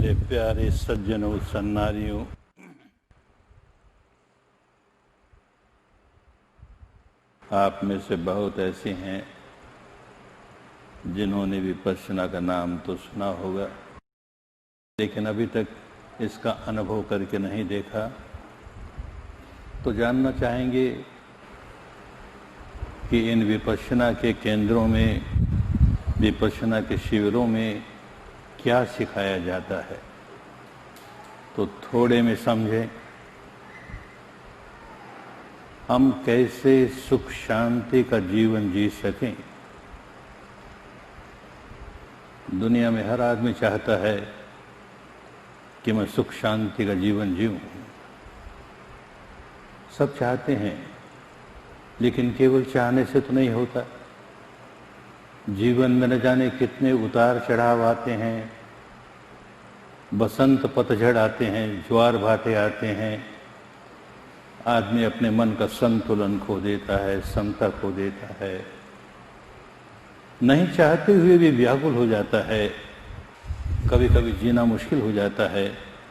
मेरे प्यारे सज्जनों सन्नारियों, आप में से बहुत ऐसे हैं जिन्होंने विपश्यना का नाम तो सुना होगा, लेकिन अभी तक इसका अनुभव करके नहीं देखा। तो जानना चाहेंगे कि इन विपश्यना के केंद्रों में, विपश्यना के शिविरों में क्या सिखाया जाता है। तो थोड़े में समझें, हम कैसे सुख शांति का जीवन जी सकें। दुनिया में हर आदमी चाहता है कि मैं सुख शांति का जीवन जीऊं। सब चाहते हैं, लेकिन केवल चाहने से तो नहीं होता। जीवन में न जाने कितने उतार चढ़ाव आते हैं, बसंत पतझड़ आते हैं, ज्वार भाटे आते हैं। आदमी अपने मन का संतुलन खो देता है, समता खो देता है, नहीं चाहते हुए भी व्याकुल हो जाता है। कभी कभी जीना मुश्किल हो जाता है,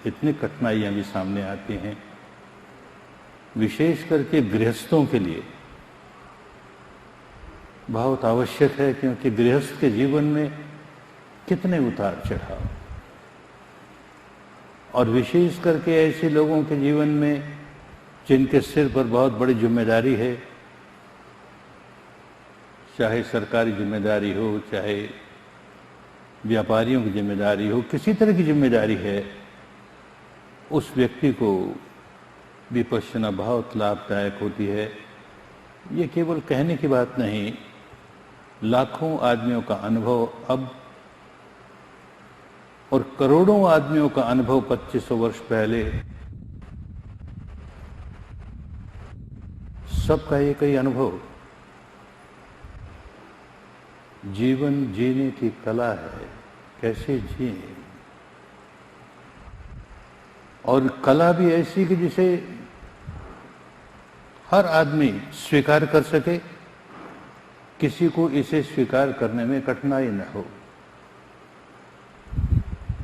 इतनी कठिनाइयां भी सामने आती हैं। विशेष करके गृहस्थों के लिए बहुत आवश्यक है, क्योंकि गृहस्थ के जीवन में कितने उतार चढ़ाव, और विशेष करके ऐसे लोगों के जीवन में जिनके सिर पर बहुत बड़ी जिम्मेदारी है, चाहे सरकारी जिम्मेदारी हो, चाहे व्यापारियों की जिम्मेदारी हो, किसी तरह की जिम्मेदारी है, उस व्यक्ति को विपश्यना बहुत लाभदायक होती है। ये केवल कहने की बात नहीं, लाखों आदमियों का अनुभव अब और करोड़ों आदमियों का अनुभव 2500 वर्ष पहले, सबका एक ही अनुभव जीवन जीने की कला है, कैसे जिए। और कला भी ऐसी कि जिसे हर आदमी स्वीकार कर सके, किसी को इसे स्वीकार करने में कठिनाई न हो।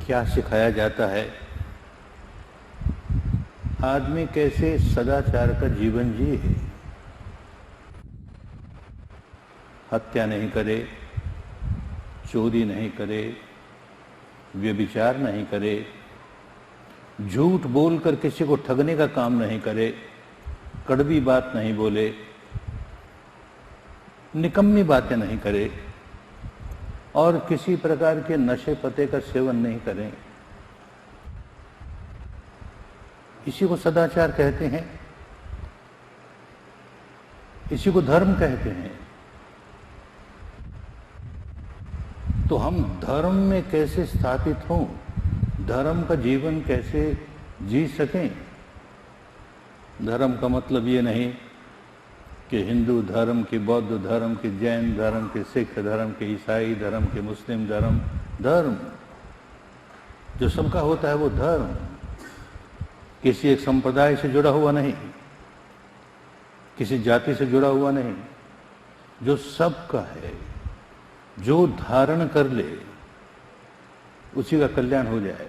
क्या सिखाया जाता है? आदमी कैसे सदाचार का जीवन जिए, हत्या नहीं करे, चोरी नहीं करे, व्यभिचार नहीं करे, झूठ बोलकर किसी को ठगने का काम नहीं करे, कड़वी बात नहीं बोले, निकम्मी बातें नहीं करे, और किसी प्रकार के नशे पते का सेवन नहीं करें। इसी को सदाचार कहते हैं, इसी को धर्म कहते हैं। तो हम धर्म में कैसे स्थापित हों, धर्म का जीवन कैसे जी सकें। धर्म का मतलब ये नहीं कि हिंदू धर्म की, बौद्ध धर्म की, जैन धर्म की, सिख धर्म की, ईसाई धर्म की, मुस्लिम धर्म। धर्म जो सबका होता है वो धर्म किसी एक संप्रदाय से जुड़ा हुआ नहीं, किसी जाति से जुड़ा हुआ नहीं, जो सबका है, जो धारण कर ले उसी का कल्याण हो जाए।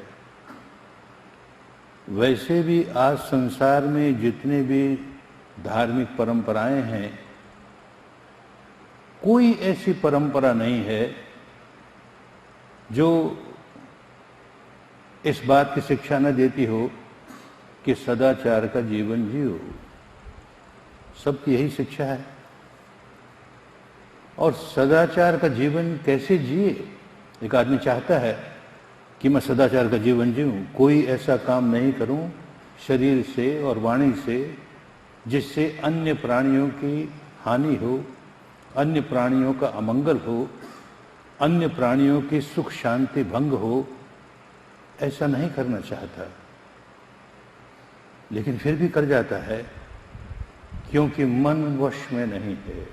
वैसे भी आज संसार में जितने भी धार्मिक परंपराएं हैं, कोई ऐसी परंपरा नहीं है जो इस बात की शिक्षा न देती हो कि सदाचार का जीवन जियो। सबकी यही शिक्षा है। और सदाचार का जीवन कैसे जिए? एक आदमी चाहता है कि मैं सदाचार का जीवन जीऊं, कोई ऐसा काम नहीं करूं शरीर से और वाणी से जिससे अन्य प्राणियों की हानि हो, अन्य प्राणियों का अमंगल हो, अन्य प्राणियों की सुख शांति भंग हो। ऐसा नहीं करना चाहता, लेकिन फिर भी कर जाता है, क्योंकि मन वश में नहीं है।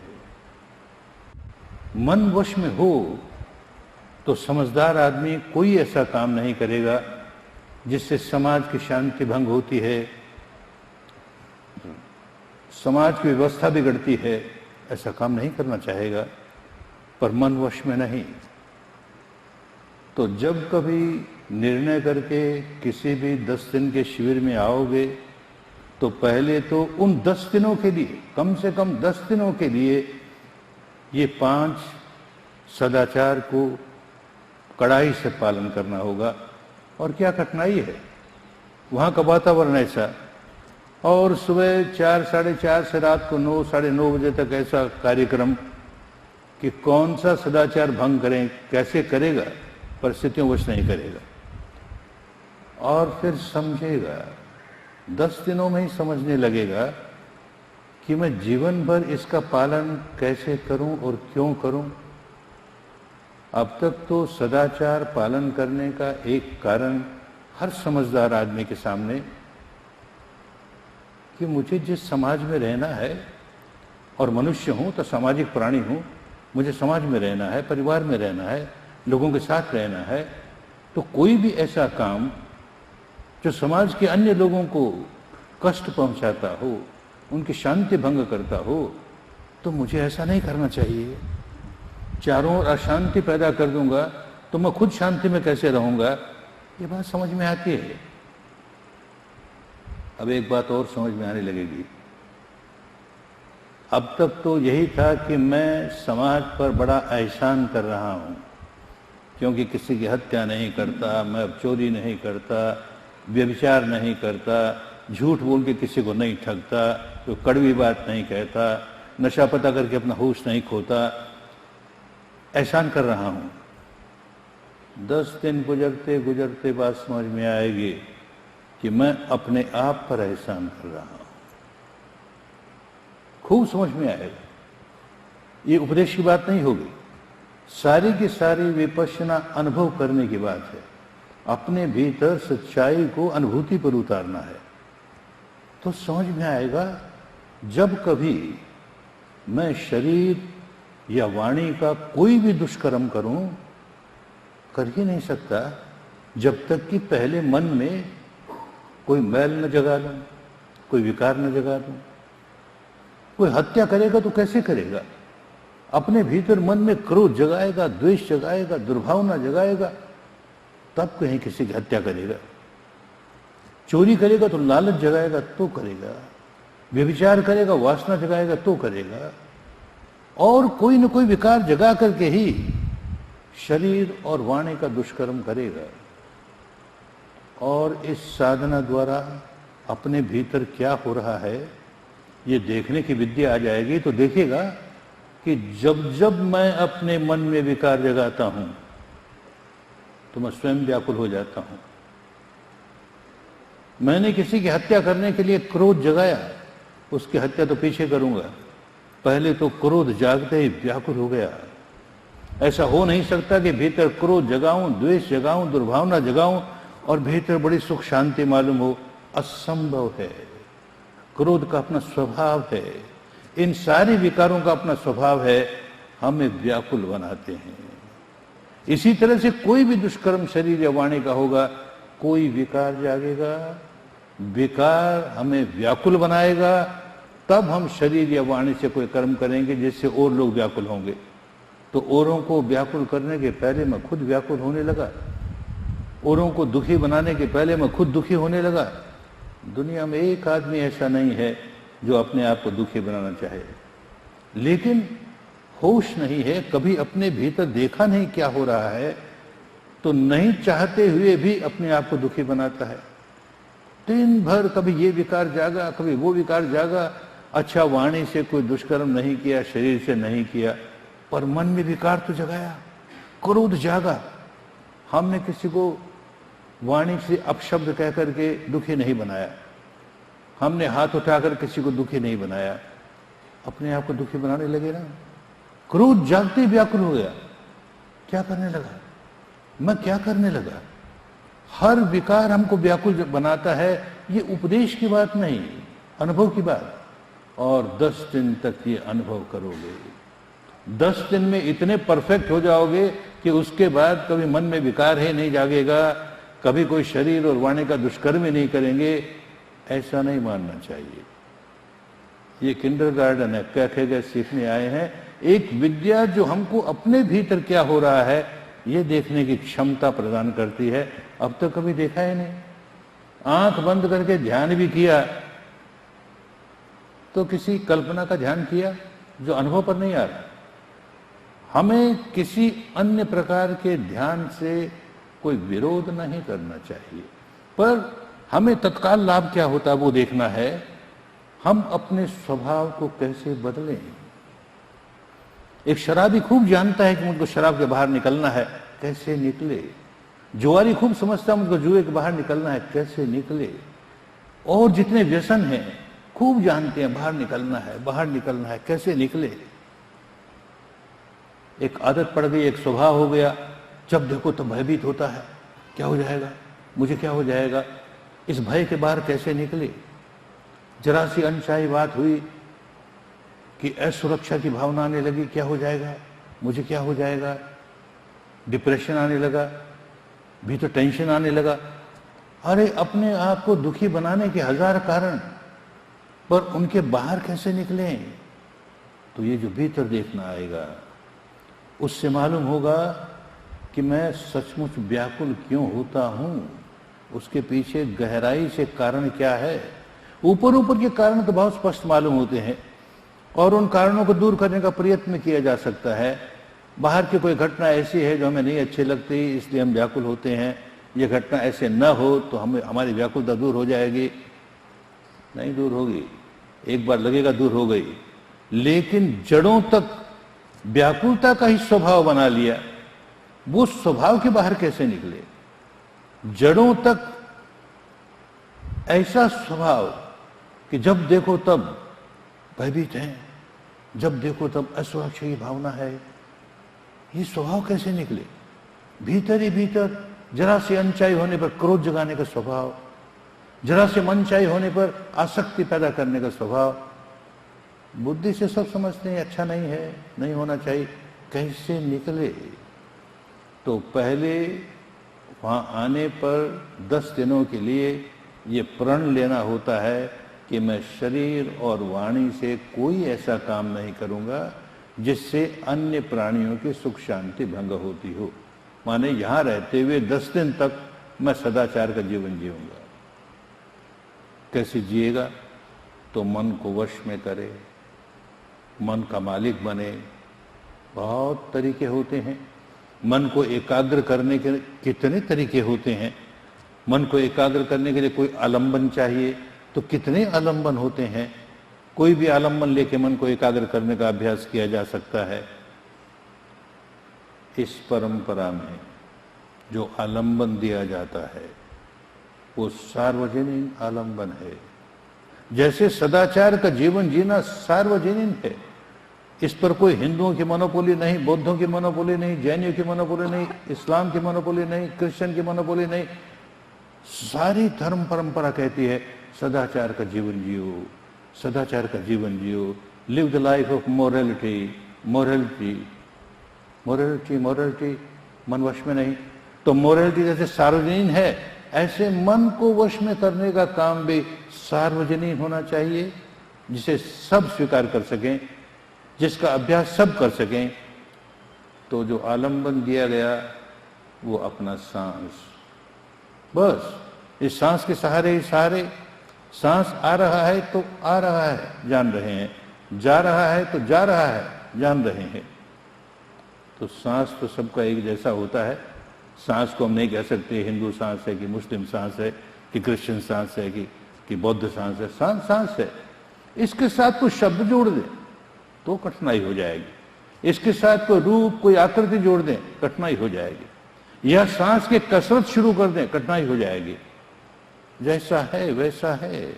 मन वश में हो तो समझदार आदमी कोई ऐसा काम नहीं करेगा जिससे समाज की शांति भंग होती है, समाज की व्यवस्था बिगड़ती है। ऐसा काम नहीं करना चाहेगा, पर मन वश में नहीं। तो जब कभी निर्णय करके किसी भी 10 दिन के शिविर में आओगे तो पहले तो उन 10 दिनों के लिए, कम से कम 10 दिनों के लिए ये 5 सदाचार को कड़ाई से पालन करना होगा। और क्या कठिनाई है, वहाँ का वातावरण ऐसा, और सुबह 4 साढ़े 4 से रात को 9 साढ़े 9 बजे तक ऐसा कार्यक्रम कि कौन सा सदाचार भंग करें, कैसे करेगा, परिस्थितियों वश नहीं करेगा। और फिर समझेगा, 10 दिनों में ही समझने लगेगा कि मैं जीवन भर इसका पालन कैसे करूं और क्यों करूं। अब तक तो सदाचार पालन करने का एक कारण हर समझदार आदमी के सामने कि मुझे जिस समाज में रहना है, और मनुष्य हूं तो सामाजिक प्राणी हूं, मुझे समाज में रहना है, परिवार में रहना है, लोगों के साथ रहना है, तो कोई भी ऐसा काम जो समाज के अन्य लोगों को कष्ट पहुंचाता हो, उनकी शांति भंग करता हो, तो मुझे ऐसा नहीं करना चाहिए। चारों ओर अशांति पैदा कर दूंगा तो मैं खुद शांति में कैसे रहूंगा, ये बात समझ में आती है। अब एक बात और समझ में आने लगेगी। अब तक तो यही था कि मैं समाज पर बड़ा एहसान कर रहा हूं, क्योंकि किसी की हत्या नहीं करता, मैं अब चोरी नहीं करता, व्यभिचार नहीं करता, झूठ बोल के किसी को नहीं ठगता, कोई कड़वी बात नहीं कहता, नशा पता करके अपना होश नहीं खोता, एहसान कर रहा हूं। 10 दिन गुजरते गुजरते बात समझ में आएगी कि मैं अपने आप पर एहसान कर रहा हूं। खूब समझ में आएगा। ये उपदेश की बात नहीं होगी, सारी की सारी विपश्यना अनुभव करने की बात है। अपने भीतर सच्चाई को अनुभूति पर उतारना है तो समझ में आएगा। जब कभी मैं शरीर या वाणी का कोई भी दुष्कर्म करूं, कर ही नहीं सकता जब तक कि पहले मन में कोई मैल न जगा लूं, कोई विकार न जगा लूं। कोई हत्या करेगा तो कैसे करेगा? अपने भीतर मन में क्रोध जगाएगा, द्वेष जगाएगा, दुर्भावना जगाएगा, तब कहीं किसी की हत्या करेगा। चोरी करेगा तो लालच जगाएगा तो करेगा, व्यभिचार करेगा, वासना जगाएगा तो करेगा, और कोई न कोई विकार जगा करके ही शरीर और वाणी का दुष्कर्म करेगा। और इस साधना द्वारा अपने भीतर क्या हो रहा है ये देखने की विद्या आ जाएगी तो देखेगा कि जब जब मैं अपने मन में विकार जगाता हूं तो मैं स्वयं व्याकुल हो जाता हूं। मैंने किसी की हत्या करने के लिए क्रोध जगाया, उसकी हत्या तो पीछे करूंगा, पहले तो क्रोध जागते ही व्याकुल हो गया। ऐसा हो नहीं सकता कि भीतर क्रोध जगाऊं, द्वेष जगाऊं, दुर्भावना जगाऊं और भीतर बड़ी सुख शांति मालूम हो, असंभव है। क्रोध का अपना स्वभाव है, इन सारे विकारों का अपना स्वभाव है, हमें व्याकुल बनाते हैं। इसी तरह से कोई भी दुष्कर्म शरीर या वाणी का होगा, कोई विकार जागेगा, विकार हमें व्याकुल बनाएगा, तब हम शरीर या वाणी से कोई कर्म करेंगे जिससे और लोग व्याकुल होंगे। तो औरों को व्याकुल करने के पहले मैं खुद व्याकुल होने लगा, औरों को दुखी बनाने के पहले मैं खुद दुखी होने लगा। दुनिया में एक आदमी ऐसा नहीं है जो अपने आप को दुखी बनाना चाहे, लेकिन होश नहीं है, कभी अपने भीतर देखा नहीं क्या हो रहा है, तो नहीं चाहते हुए भी अपने आप को दुखी बनाता है। दिन भर कभी ये विकार जागा, कभी वो विकार जागा। अच्छा, वाणी से कोई दुष्कर्म नहीं किया, शरीर से नहीं किया, पर मन में विकार तो जगाया, क्रोध जागा। हमने किसी को वाणी से अपशब्द कह करके दुखी नहीं बनाया, हमने हाथ उठाकर किसी को दुखी नहीं बनाया, अपने आप को दुखी बनाने लगे ना। क्रोध जागते व्याकुल हो गया। क्या करने लगा? मैं क्या करने लगा? हर विकार हमको व्याकुल बनाता है। ये उपदेश की बात नहीं, अनुभव की बात। और 10 दिन तक ये अनुभव करोगे, 10 दिन में इतने परफेक्ट हो जाओगे कि उसके बाद कभी मन में विकार ही नहीं जागेगा, कभी कोई शरीर और वाणी का दुष्कर्म ही नहीं करेंगे। ऐसा नहीं मानना चाहिए। ये किंडरगार्टन है, कह के सीखने आए हैं एक विद्या जो हमको अपने भीतर क्या हो रहा है ये देखने की क्षमता प्रदान करती है। अब तो कभी देखा ही नहीं। आंख बंद करके ध्यान भी किया तो किसी कल्पना का ध्यान किया जो अनुभव पर नहीं आ रहा। हमें किसी अन्य प्रकार के ध्यान से कोई विरोध नहीं करना चाहिए, पर हमें तत्काल लाभ क्या होता है वो देखना है। हम अपने स्वभाव को कैसे बदलें। एक शराबी खूब जानता है कि मुझको शराब के बाहर निकलना है, कैसे निकले। जुआरी खूब समझता है मुझको जुए के बाहर निकलना है, कैसे निकले। और जितने व्यसन हैं खूब जानते हैं बाहर निकलना है, बाहर निकलना है, कैसे निकले। एक आदत पड़ गई, एक स्वभाव हो गया, जब देखो तो भयभीत होता है, क्या हो जाएगा, मुझे क्या हो जाएगा। इस भय के बाहर कैसे निकले। जरा सी अनचाही बात हुई कि असुरक्षा की भावना आने लगी, क्या हो जाएगा, मुझे क्या हो जाएगा। डिप्रेशन आने लगा, भीतर टेंशन आने लगा। अरे अपने आप को दुखी बनाने के हजार कारण, पर उनके बाहर कैसे निकलें। तो ये जो भीतर देखना आएगा उससे मालूम होगा कि मैं सचमुच व्याकुल क्यों होता हूं, उसके पीछे गहराई से कारण क्या है। ऊपर ऊपर के कारण तो बहुत स्पष्ट मालूम होते हैं और उन कारणों को दूर करने का प्रयत्न किया जा सकता है। बाहर की कोई घटना ऐसी है जो हमें नहीं अच्छी लगती, इसलिए हम व्याकुल होते हैं। ये घटना ऐसे न हो तो हमें हमारी व्याकुलता दूर हो जाएगी, नहीं दूर होगी। एक बार लगेगा दूर हो गई, लेकिन जड़ों तक व्याकुलता का ही स्वभाव बना लिया, वो स्वभाव के बाहर कैसे निकले। जड़ों तक ऐसा स्वभाव कि जब देखो तब भयभीत हैं, जब देखो तब असुरक्षा की भावना है, ये स्वभाव कैसे निकले। भीतर ही भीतर जरा से अनचाही होने पर क्रोध जगाने का स्वभाव, जरा से मनचाही होने पर आसक्ति पैदा करने का स्वभाव। बुद्धि से सब समझते हैं अच्छा नहीं है, नहीं होना चाहिए, कैसे निकले। तो पहले वहां आने पर 10 दिनों के लिए ये प्रण लेना होता है कि मैं शरीर और वाणी से कोई ऐसा काम नहीं करूंगा जिससे अन्य प्राणियों की सुख शांति भंग होती हो। माने यहां रहते हुए 10 दिन तक मैं सदाचार का जीवन जीऊंगा। कैसे जिएगा, तो मन को वश में करे, मन का मालिक बने। बहुत तरीके होते हैं। मन को एकाग्र करने के कितने तरीके होते हैं। मन को एकाग्र करने के लिए कोई आलंबन चाहिए, तो कितने आलंबन होते हैं। कोई भी आलंबन लेके मन को एकाग्र करने का अभ्यास किया जा सकता है। इस परंपरा में जो आलंबन दिया जाता है वो सार्वजनिक आलंबन है। जैसे सदाचार का जीवन जीना सार्वजनिक है, इस पर कोई हिंदुओं की मोनोपोली नहीं, बौद्धों की मोनोपोली नहीं, जैनियों की मोनोपोली नहीं, इस्लाम की मोनोपोली नहीं, क्रिश्चियन की मोनोपोली नहीं। सारी धर्म परंपरा कहती है सदाचार का जीवन जियो, सदाचार का जीवन जियो। Live the life of morality. Morality morality morality मन वश में नहीं। तो मोरलिटी जैसे सार्वजनिक है, ऐसे मन को वश में करने का काम भी सार्वजनिक होना चाहिए, जिसे सब स्वीकार कर सकें, जिसका अभ्यास सब कर सकें। तो जो आलंबन दिया गया वो अपना सांस, बस इस सांस के सहारे ही सहारे। सांस आ रहा है तो आ रहा है, जान रहे हैं, जा रहा है तो जा रहा है, जान रहे हैं। तो सांस तो सबका एक जैसा होता है। सांस को हम नहीं कह सकते हिंदू सांस है कि मुस्लिम सांस है कि क्रिश्चियन सांस है कि बौद्ध सांस है। सांस सांस है। इसके साथ कोई शब्द जोड़ दे तो कठिनाई हो जाएगी। इसके साथ कोई रूप, कोई आकृति जोड़ दें, कठिनाई हो जाएगी। या सांस की कसरत शुरू कर दें, कठिनाई हो जाएगी। जैसा है वैसा है,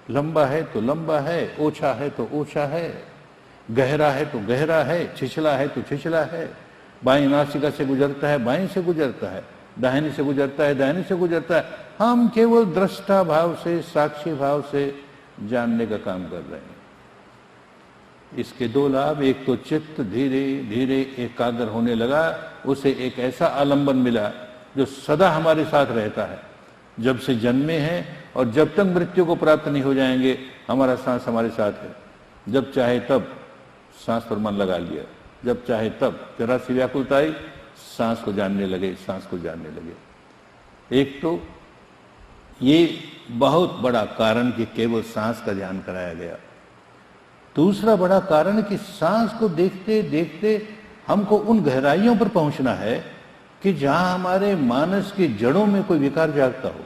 लंबा है तो लंबा है, ओछा है तो ओछा है, गहरा है तो गहरा है, छिछला है तो छिछला है। बाईं नासिका से गुजरता है, बाईं से गुजरता है, दाहिनी से गुजरता है, दाहिनी से गुजरता है। हम केवल दृष्टा भाव से, साक्षी भाव से जानने का काम कर रहे हैं। इसके 2 लाभ, एक तो चित्त धीरे धीरे एकाग्र होने लगा, उसे एक ऐसा आलंबन मिला जो सदा हमारे साथ रहता है। जब से जन्मे हैं और जब तक मृत्यु को प्राप्त नहीं हो जाएंगे, हमारा सांस हमारे साथ है। जब चाहे तब सांस पर मन लगा लिया, जब चाहे तब जरा सी व्याकुलता आई, सांस को जानने लगे, सांस को जानने लगे। एक तो ये बहुत बड़ा कारण कि केवल सांस का ध्यान कराया गया। दूसरा बड़ा कारण कि सांस को देखते देखते हमको उन गहराइयों पर पहुंचना है कि जहां हमारे मानस की जड़ों में कोई विकार जागता हो।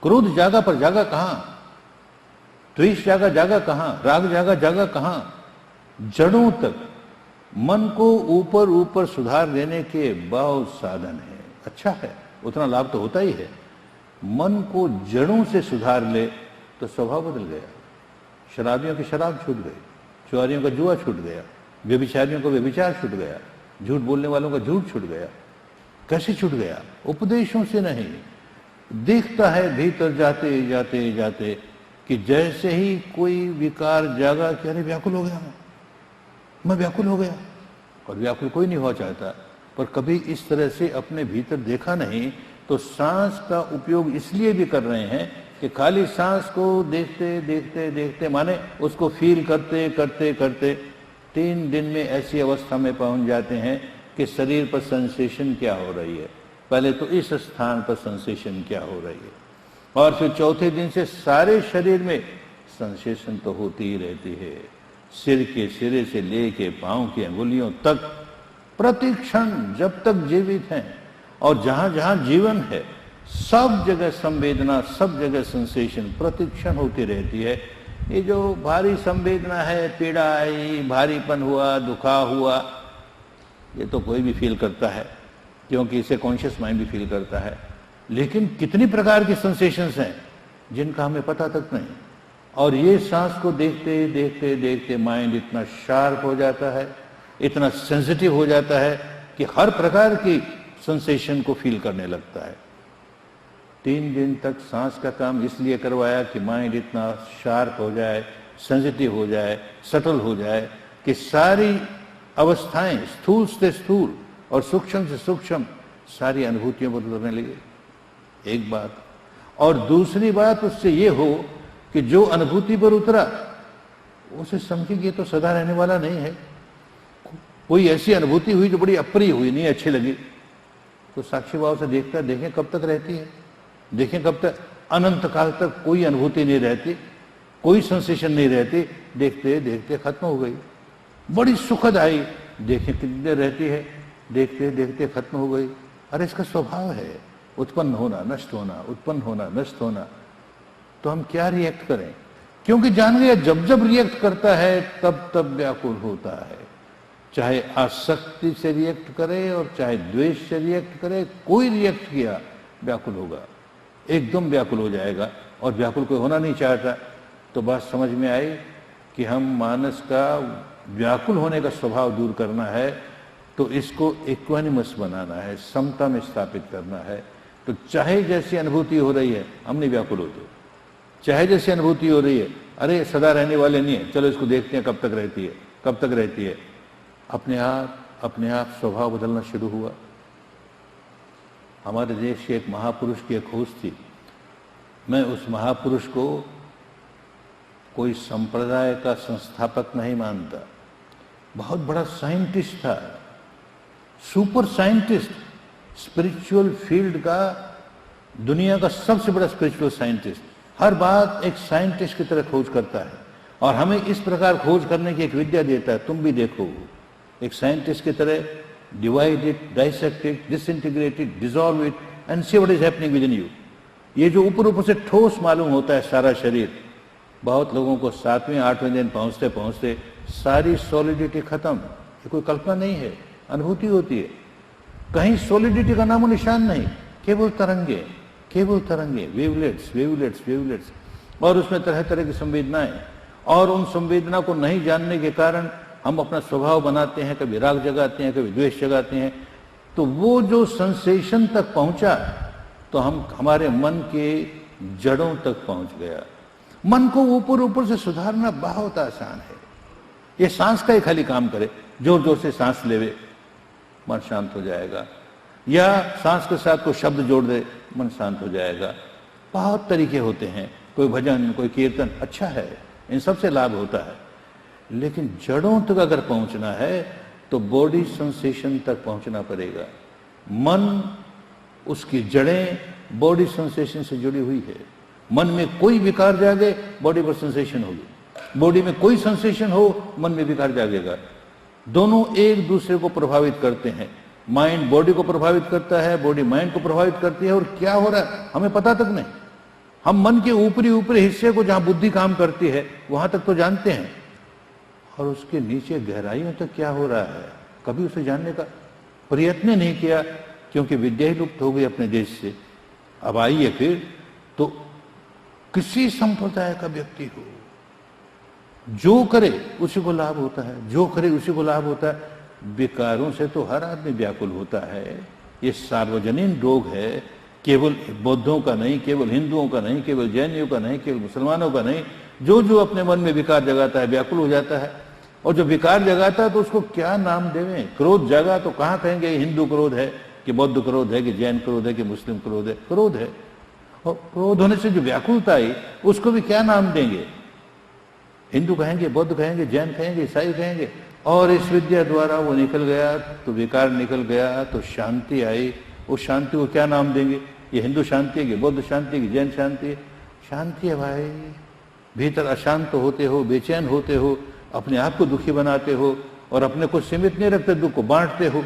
क्रोध जागा पर जागा कहां, द्वेष जागा जागा कहां, राग जागा जागा कहां, जड़ों तक। मन को ऊपर ऊपर सुधार देने के बहुत साधन है। अच्छा है, उतना लाभ तो होता ही है। मन को जड़ों से सुधार ले तो स्वभाव बदल गया। शराबियों की शराब छूट गई, जुआरियों का जुआ छूट गया, व्यभिचारियों का व्यभिचार छूट गया, झूठ बोलने वालों का झूठ छूट गया। कैसे छूट गया? उपदेशों से नहीं। दिखता है भीतर जाते जाते जाते कि जैसे ही कोई विकार जागा कि अरे व्याकुल हो गया, मैं व्याकुल हो गया। और व्याकुल कोई नहीं हुआ चाहता, पर कभी इस तरह से अपने भीतर देखा नहीं। तो सांस का उपयोग इसलिए भी कर रहे हैं कि खाली सांस को देखते देखते देखते, माने उसको फील करते करते करते 3 दिन में ऐसी अवस्था में पहुंच जाते हैं कि शरीर पर सेंसेशन क्या हो रही है, पहले तो इस स्थान पर सेंसेशन क्या हो रही है, और फिर चौथे दिन से सारे शरीर में सेंसेशन तो होती ही रहती है। सिर के सिरे से लेके पांव की अंगुलियों तक प्रतिक्षण जब तक जीवित हैं और जहां जहां जीवन है सब जगह संवेदना, सब जगह सेंसेशन प्रतिक्षण होती रहती है। ये जो भारी संवेदना है, पीड़ा आई, भारीपन हुआ, दुखा हुआ, ये तो कोई भी फील करता है, क्योंकि इसे कॉन्शियस माइंड भी फील करता है। लेकिन कितनी प्रकार की सेंसेशंस हैं जिनका हमें पता तक नहीं। और ये सांस को देखते देखते देखते माइंड इतना शार्प हो जाता है, इतना सेंसिटिव हो जाता है कि हर प्रकार की सेंसेशन को फील करने लगता है। 3 दिन तक सांस का काम इसलिए करवाया कि माइंड इतना शार्प हो जाए, सेंसिटिव हो जाए, सटल हो जाए कि सारी अवस्थाएं, स्थूल से स्थूल और सूक्ष्म से सूक्ष्म, सारी अनुभूतियों पर उतरने लगे। एक बात। और दूसरी बात उससे ये हो कि जो अनुभूति पर उतरा उसे समझिए तो सदा रहने वाला नहीं है। कोई ऐसी अनुभूति हुई जो बड़ी अप्रिय हुई, नहीं अच्छी लगी, तो साक्षी भाव से देखता, देखें कब तक रहती है, देखें कब तक, अनंत काल तक कोई अनुभूति नहीं रहती, कोई सेंसेशन नहीं रहती, देखते देखते खत्म हो गई। बड़ी सुखद आई, देखें कितनी देर रहती है, देखते देखते खत्म हो गई। अरे इसका स्वभाव है उत्पन्न होना, नष्ट होना, उत्पन्न होना, नष्ट होना। तो हम क्या रिएक्ट करें? क्योंकि जान गया जब जब रिएक्ट करता है तब तब व्याकुल होता है। चाहे आसक्ति से रिएक्ट करे और चाहे द्वेष से रिएक्ट करे, कोई रिएक्ट किया व्याकुल होगा, एकदम व्याकुल हो जाएगा। और व्याकुल कोई होना नहीं चाहता। तो बात समझ में आई कि हम मानस का व्याकुल होने का स्वभाव दूर करना है, तो इसको इक्वानिमस बनाना है, समता में स्थापित करना है। तो चाहे जैसी अनुभूति हो रही है, हम नहीं व्याकुल होते। चाहे जैसी अनुभूति हो रही है, अरे सदा रहने वाले नहीं है, चलो इसको देखते हैं कब तक रहती है, कब तक रहती है। अपने आप स्वभाव बदलना शुरू हुआ। हमारे देश के एक महापुरुष की एक खोज थी। मैं उस महापुरुष को कोई संप्रदाय का संस्थापक नहीं मानता, बहुत बड़ा साइंटिस्ट था, सुपर साइंटिस्ट, स्पिरिचुअल फील्ड का दुनिया का सबसे बड़ा स्पिरिचुअल साइंटिस्ट। हर बात एक साइंटिस्ट की तरह खोज करता है और हमें इस प्रकार खोज करने की एक विद्या देता है। तुम भी देखो, एक साइंटिस्ट की तरह divide it, dissect it, disintegrate it, dissolve it and see what is happening with in you. ये जो ऊपर ऊपर से ठोस मालूम होता है सारा शरीर, बहुत लोगों को 7वें 8वें दिन पहुंचते पहुंचते सारी सॉलिडिटी खत्म। ये कोई कल्पना नहीं है, अनुभूति होती है। कहीं सॉलिडिटी का नामो निशान नहीं, केवल तरंगे, केवल तरंगे, वेवलेट्स वेवलेट्स वेवलेट्स, और उसमें तरह तरह की संवेदनाएं। और उन संवेदना को नहीं जानने के कारण हम अपना स्वभाव बनाते हैं, कभी राग जगाते हैं, कभी द्वेष जगाते हैं। तो वो जो सेंसेशन तक पहुंचा तो हम हमारे मन के जड़ों तक पहुंच गया। मन को ऊपर ऊपर से सुधारना बहुत आसान है। ये सांस का ही खाली काम करे, जोर जोर से सांस लेवे, मन शांत हो जाएगा। या सांस के साथ कोई शब्द जोड़ दे, मन शांत हो जाएगा। बहुत तरीके होते हैं, कोई भजन, कोई कीर्तन, अच्छा है, इन सब से लाभ होता है। लेकिन जड़ों तक अगर पहुंचना है तो बॉडी सेंसेशन तक पहुंचना पड़ेगा। मन, उसकी जड़ें बॉडी सेंसेशन से जुड़ी हुई है। मन में कोई विकार जागे, बॉडी पर सेंसेशन होगी। बॉडी में कोई सेंसेशन हो, मन में विकार जागेगा। दोनों एक दूसरे को प्रभावित करते हैं। माइंड बॉडी को प्रभावित करता है, बॉडी माइंड को प्रभावित करती है, और क्या हो रहा है हमें पता तक नहीं। हम मन के ऊपरी ऊपरी हिस्से को, जहां बुद्धि काम करती है, वहां तक तो जानते हैं, और उसके नीचे गहराइयों तक क्या हो रहा है कभी उसे जानने का प्रयत्न नहीं किया, क्योंकि विद्या ही लुप्त हो गई अपने देश से। अब आइए फिर, तो किसी संप्रदाय का व्यक्ति हो, जो करे उसी को लाभ होता है, जो करे उसी को लाभ होता है। विकारों से तो हर आदमी व्याकुल होता है। ये सार्वजनिक रोग है, केवल बौद्धों का नहीं, केवल हिंदुओं का नहीं, केवल जैनियों का नहीं, केवल मुसलमानों का नहीं। जो जो अपने मन में विकार जगाता है व्याकुल हो जाता है। और जो विकार जगाता है तो उसको क्या नाम देवें? क्रोध जगा तो कहाँ कहेंगे हिंदू क्रोध है, कि बौद्ध क्रोध है, कि जैन क्रोध है, कि मुस्लिम क्रोध है? क्रोध है। और क्रोध होने से जो व्याकुलता आई, उसको भी क्या नाम देंगे? हिंदू कहेंगे, बौद्ध कहेंगे, जैन कहेंगे, ईसाई कहेंगे। और इस विद्या द्वारा वो निकल गया तो विकार निकल गया, तो शांति आई। उस शांति को क्या नाम देंगे? ये हिंदू शांति है, कि बौद्ध शांति है, कि जैन शांति है? शांति है भाई। भीतर अशांत होते हो, बेचैन होते हो, अपने आप को दुखी बनाते हो, और अपने को सीमित नहीं रखते, दुख को बांटते हो।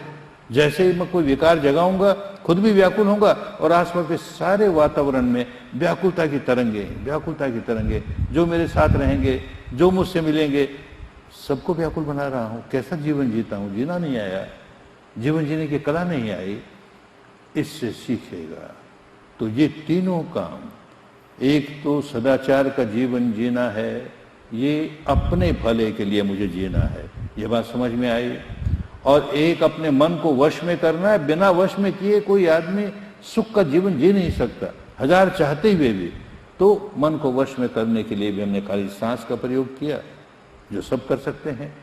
जैसे ही मैं कोई विकार जगाऊंगा, खुद भी व्याकुल होऊंगा, और आसपास के सारे वातावरण में व्याकुलता की तरंगे, व्याकुलता की तरंगे। जो मेरे साथ रहेंगे, जो मुझसे मिलेंगे, सबको व्याकुल बना रहा हूं। कैसा जीवन जीता हूं? जीना नहीं आया, जीवन जीने की कला नहीं आई। इससे सीखेगा। तो ये तीनों काम, एक तो सदाचार का जीवन जीना है, ये अपने भले के लिए मुझे जीना है, ये बात समझ में आई। और एक अपने मन को वश में करना है। बिना वश में किए कोई आदमी सुख का जीवन जी नहीं सकता, हजार चाहते हुए भी। तो मन को वश में करने के लिए भी हमने खाली सांस का प्रयोग किया, जो सब कर सकते हैं।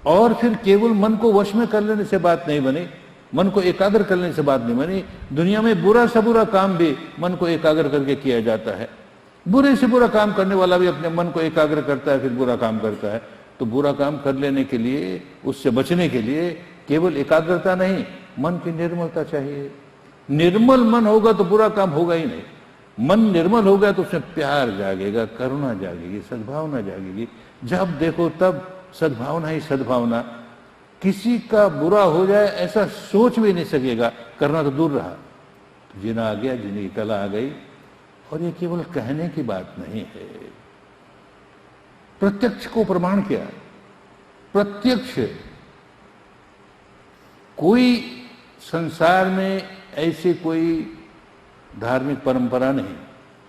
और फिर केवल मन को वश में कर लेने से बात नहीं बनी, मन को एकाग्र करने से बात नहीं बनी। दुनिया में बुरा से बुरा काम भी मन को एकाग्र करके किया जाता है। बुरे से बुरा काम करने वाला भी अपने मन को एकाग्र करता है, फिर बुरा काम करता है। तो बुरा काम कर लेने के लिए, उससे बचने के लिए केवल एकाग्रता नहीं, मन की निर्मलता चाहिए। निर्मल मन होगा तो बुरा काम होगा ही नहीं। मन निर्मल होगा तो उसमें प्यार जागेगा, करुणा जागेगी, सद्भावना जागेगी। जब देखो तब सद्भावना ही सद्भावना। किसी का बुरा हो जाए ऐसा सोच भी नहीं सकेगा, करना तो दूर रहा। तो जीना आ गया, जीने की कला आ गई। और ये केवल कहने की बात नहीं है, प्रत्यक्ष को प्रमाण किया। प्रत्यक्ष कोई संसार में ऐसी कोई धार्मिक परंपरा नहीं,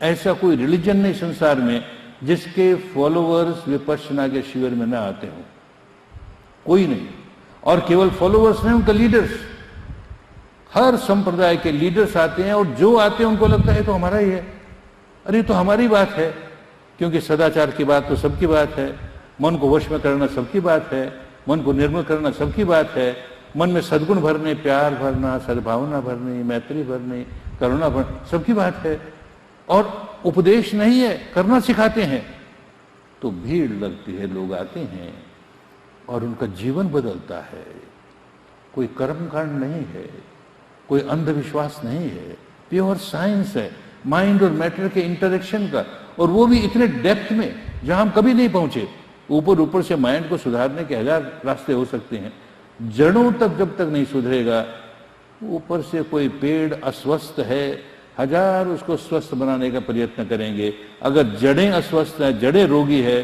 ऐसा कोई रिलीजन नहीं संसार में जिसके फॉलोअर्स विपश्यना के शिविर में ना आते हो। कोई नहीं। और केवल फॉलोअर्स नहीं, उनके लीडर्स, हर संप्रदाय के लीडर्स आते हैं। और जो आते हैं उनको लगता है तो हमारा ही है, अरे तो हमारी बात है। क्योंकि सदाचार की बात तो सबकी बात है, मन को वश में करना सबकी बात है, मन को निर्मल करना सबकी बात है, मन में सद्गुण भरने, प्यार भरना, सद्भावना भरनी, मैत्री भरनी, करुणा भरना, सबकी बात है। और उपदेश नहीं है, करना सिखाते हैं। तो भीड़ लगती है, लोग आते हैं और उनका जीवन बदलता है। कोई कर्मकांड नहीं है, कोई अंधविश्वास नहीं है, प्योर साइंस है, माइंड और मैटर के इंटरेक्शन का। और वो भी इतने डेप्थ में जहां हम कभी नहीं पहुंचे। ऊपर ऊपर से माइंड को सुधारने के हजार रास्ते हो सकते हैं, जड़ों तक जब तक नहीं सुधरेगा। ऊपर से कोई पेड़ अस्वस्थ है, हजार उसको स्वस्थ बनाने का प्रयत्न करेंगे। अगर जड़ें अस्वस्थ हैं, जड़ें रोगी है,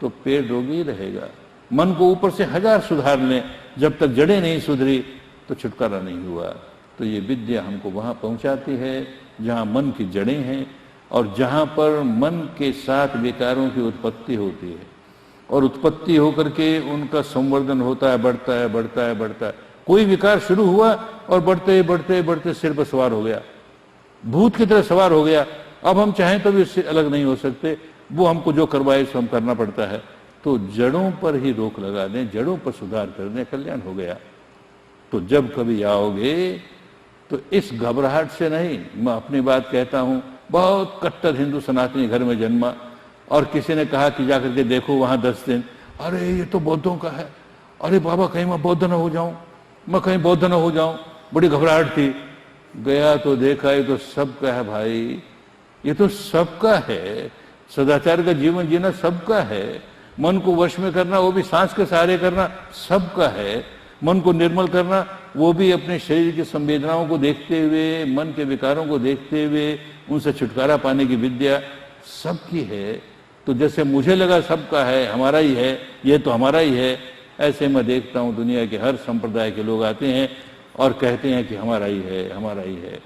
तो पेड़ रोगी ही रहेगा। मन को ऊपर से हजार सुधार लें, जब तक जड़ें नहीं सुधरी तो छुटकारा नहीं हुआ। तो ये विद्या हमको वहां पहुंचाती है जहां मन की जड़ें हैं, और जहां पर मन के साथ विकारों की उत्पत्ति होती है, और उत्पत्ति होकर के उनका संवर्धन होता है, बढ़ता है, बढ़ता है, बढ़ता है। कोई विकार शुरू हुआ और बढ़ते बढ़ते बढ़ते सिर पर सवार हो गया, भूत की तरह सवार हो गया। अब हम चाहें तो भी इससे अलग नहीं हो सकते, वो हमको जो करवाए सो हम करना पड़ता है। तो जड़ों पर ही रोक लगा दें, जड़ों पर सुधार कर दें, कल्याण हो गया। तो जब कभी आओगे तो इस घबराहट से नहीं। मैं अपनी बात कहता हूं, बहुत कट्टर हिंदू सनातनी घर में जन्मा, और किसी ने कहा कि जाकर के देखो वहां 10 दिन, अरे ये तो बौद्धों का है, अरे बाबा कहीं मैं बौद्ध न हो जाऊं, मैं कहीं बौद्ध न हो जाऊं, बड़ी घबराहट थी। गया तो देखा ये तो सबका है भाई, ये तो सबका है। सदाचार का जीवन जीना सबका है। मन को वश में करना, वो भी सांस के सहारे करना, सबका है। मन को निर्मल करना, वो भी अपने शरीर की संवेदनाओं को देखते हुए, मन के विकारों को देखते हुए उनसे छुटकारा पाने की विद्या सबकी है। तो जैसे मुझे लगा सबका है, हमारा ही है, ये तो हमारा ही है, ऐसे मैं देखता हूँ दुनिया के हर संप्रदाय के लोग आते हैं और कहते हैं कि हमारा ही है, हमारा ही है।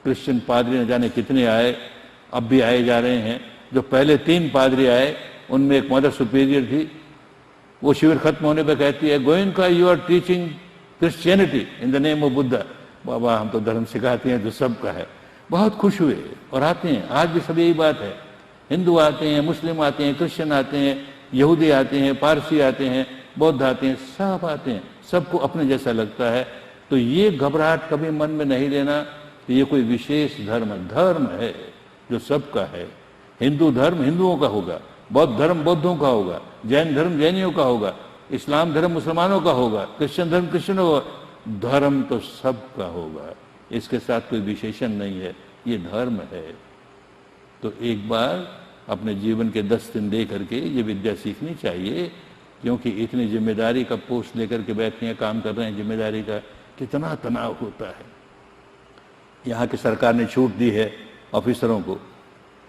क्रिश्चियन पादरी न जाने कितने आए, अब भी आए जा रहे हैं। जो पहले 3 पादरी आए उनमें एक मदर सुपीरियर थी, वो शिविर खत्म होने पर कहती है, Goenka you are teaching Christianity in the name of Buddha. बाबा हम तो धर्म सिखाते हैं जो सबका है। बहुत खुश हुए और आते हैं। आज भी सब यही बात है, हिंदू आते हैं, मुस्लिम आते हैं, क्रिश्चियन आते हैं, यहूदी आते हैं, पारसी आते हैं, बौद्ध आते हैं, सब आते हैं, सबको अपने जैसा लगता है। तो ये घबराहट कभी मन में नहीं लेना कि ये कोई विशेष धर्म है। धर्म है जो सबका है। हिंदू धर्म हिंदुओं का होगा, बौद्ध धर्म बौद्धों का होगा, जैन धर्म जैनियों का होगा, इस्लाम धर्म मुसलमानों का होगा, क्रिश्चियन धर्म क्रिश्चियनों का होगा। धर्म तो सबका होगा, इसके साथ कोई विशेषण नहीं है, ये धर्म है। तो एक बार अपने जीवन के 10 दिन दे करके ये विद्या सीखनी चाहिए, क्योंकि इतनी जिम्मेदारी का पोस्ट लेकर के बैठे हैं, काम कर रहे हैं, जिम्मेदारी का कितना तनाव होता है। यहाँ की सरकार ने छूट दी है ऑफिसरों को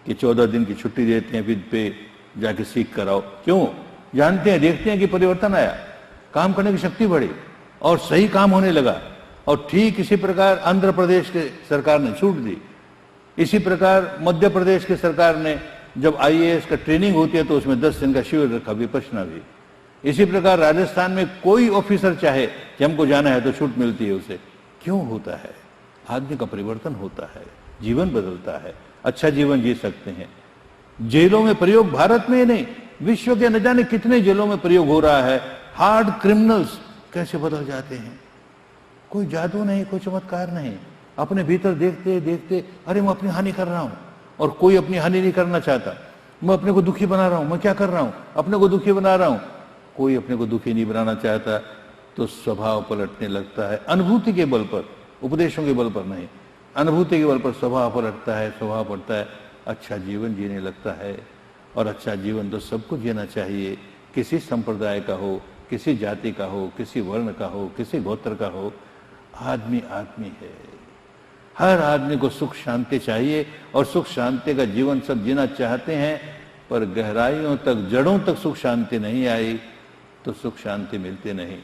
कि 14 दिन की छुट्टी देते हैं, विद पे जाके सीख कर आओ। क्यों? जानते हैं, देखते हैं कि परिवर्तन आया, काम करने की शक्ति बढ़ी और सही काम होने लगा। और ठीक इसी प्रकार आंध्र प्रदेश के सरकार ने छूट दी। इसी प्रकार मध्य प्रदेश की सरकार ने, जब आईएएस का ट्रेनिंग होती है तो उसमें 10 दिन का शिविर रखा, विपश्यना भी। इसी प्रकार राजस्थान में कोई ऑफिसर चाहे कि हमको जाना है तो छूट मिलती है उसे। क्यों होता है? आदमी का परिवर्तन होता है, जीवन बदलता है, अच्छा जीवन जी सकते हैं। जेलों में प्रयोग भारत में ही नहीं, विश्व के न जाने कितने जेलों में प्रयोग हो रहा है। हार्ड क्रिमिनल्स कैसे बदल जाते हैं। कोई जादू नहीं, कोई चमत्कार नहीं, अपने भीतर देखते देखते अरे मैं अपनी हानि कर रहा हूं, और कोई अपनी हानि नहीं करना चाहता। मैं अपने को दुखी बना रहा हूं, मैं क्या कर रहा हूं, अपने को दुखी बना रहा हूं। कोई अपने को दुखी नहीं बनाना चाहता, तो स्वभाव पलटने लगता है, अनुभूति के बल पर, उपदेशों के बल पर नहीं, अनुभूति के बल पर स्वभाव पलटता है, स्वभाव पड़ता है, अच्छा जीवन जीने लगता है। और अच्छा जीवन तो सबको जीना चाहिए, किसी संप्रदाय का हो, किसी जाति का हो, किसी वर्ण का हो, किसी गोत्र का हो, आदमी आदमी है। हर आदमी को सुख शांति चाहिए, और सुख शांति का जीवन सब जीना चाहते हैं, पर गहराइयों तक, जड़ों तक सुख शांति नहीं आई तो सुख शांति मिलती नहीं।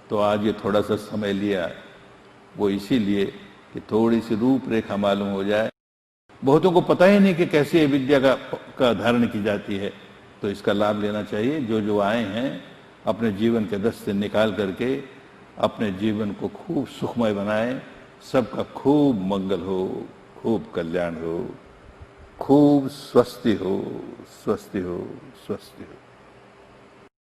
तो आज ये थोड़ा सा समय लिया, वो इसीलिए कि थोड़ी सी रूपरेखा मालूम हो जाए। बहुतों को पता ही नहीं कि कैसे विद्या का धारण की जाती है, तो इसका लाभ लेना चाहिए। जो जो आए हैं अपने जीवन के 10 दिन निकाल करके अपने जीवन को खूब सुखमय बनाएं। सबका खूब मंगल हो, खूब कल्याण हो, खूब स्वस्ति हो, स्वस्ति हो, स्वस्ति हो।